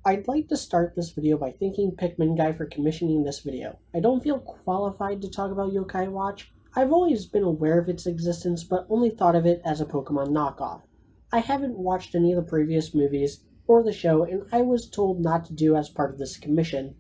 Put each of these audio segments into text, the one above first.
I'd like to start this video by thanking Pikmin Guy for commissioning this video. I don't feel qualified to talk about Yokai Watch. I've always been aware of its existence, but only thought of it as a Pokemon knockoff. I haven't watched any of the previous movies or the show, and I was told not to do as part of this commission.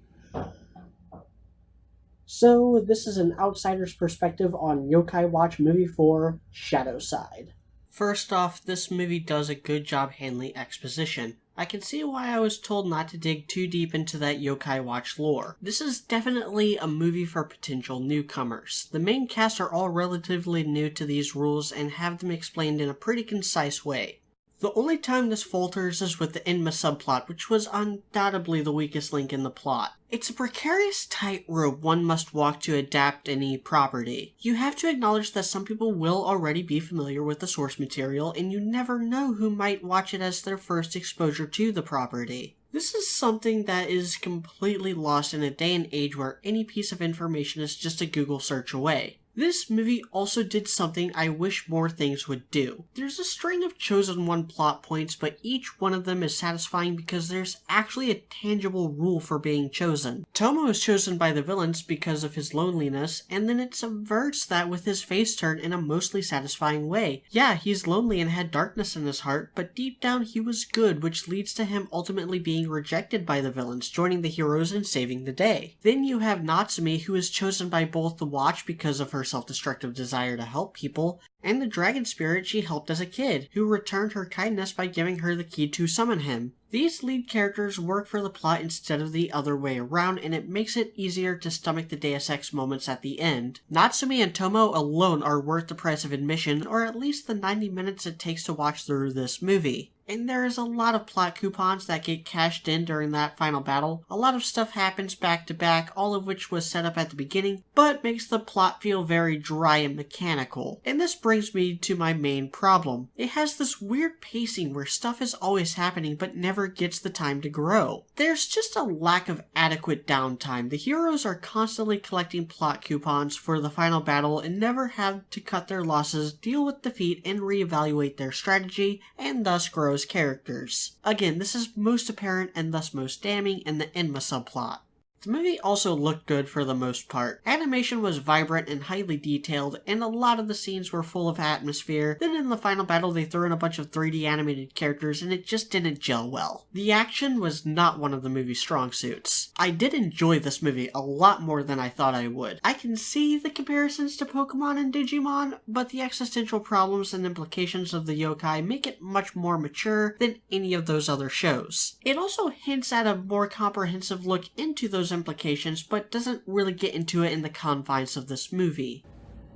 So this is an outsider's perspective on Yokai Watch Movie 4, Shadow Side. First off, this movie does a good job handling exposition. I can see why I was told not to dig too deep into that Yokai Watch lore. This is definitely a movie for potential newcomers. The main cast are all relatively new to these rules and have them explained in a pretty concise way. The only time this falters is with the Enma subplot, which was undoubtedly the weakest link in the plot. It's a precarious tightrope one must walk to adapt any property. You have to acknowledge that some people will already be familiar with the source material, and you never know who might watch it as their first exposure to the property. This is something that is completely lost in a day and age where any piece of information is just a Google search away. This movie also did something I wish more things would do. There's a string of chosen one plot points, but each one of them is satisfying because there's actually a tangible rule for being chosen. Tomo is chosen by the villains because of his loneliness, and then it subverts that with his face turn in a mostly satisfying way. Yeah, he's lonely and had darkness in his heart, but deep down he was good, which leads to him ultimately being rejected by the villains, joining the heroes and saving the day. Then you have Natsume, who is chosen by both the Watch because of her self-destructive desire to help people, and the dragon spirit she helped as a kid, who returned her kindness by giving her the key to summon him. These lead characters work for the plot instead of the other way around, and it makes it easier to stomach the Deus Ex moments at the end. Natsume and Tomo alone are worth the price of admission, or at least the 90 minutes it takes to watch through this movie. And there is a lot of plot coupons that get cashed in during that final battle. A lot of stuff happens back to back, all of which was set up at the beginning, but makes the plot feel very dry and mechanical. And this brings me to my main problem. It has this weird pacing where stuff is always happening but never gets the time to grow. There's just a lack of adequate downtime. The heroes are constantly collecting plot coupons for the final battle and never have to cut their losses, deal with defeat, and reevaluate their strategy, and thus grow as characters. Again, this is most apparent and thus most damning in the Enma subplot. The movie also looked good for the most part. Animation was vibrant and highly detailed, and a lot of the scenes were full of atmosphere. Then in the final battle they threw in a bunch of 3D animated characters and it just didn't gel well. The action was not one of the movie's strong suits. I did enjoy this movie a lot more than I thought I would. I can see the comparisons to Pokemon and Digimon, but the existential problems and implications of the yokai make it much more mature than any of those other shows. It also hints at a more comprehensive look into those implications, but doesn't really get into it in the confines of this movie.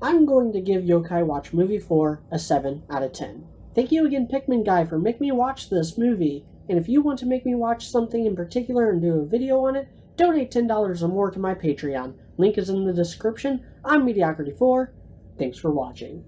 I'm going to give Yokai Watch Movie 4 a 7 out of 10. Thank you again, Pikmin Guy, for making me watch this movie. And if you want to make me watch something in particular and do a video on it, donate $10 or more to my Patreon. Link is in the description. I'm Mediocrity4. Thanks for watching.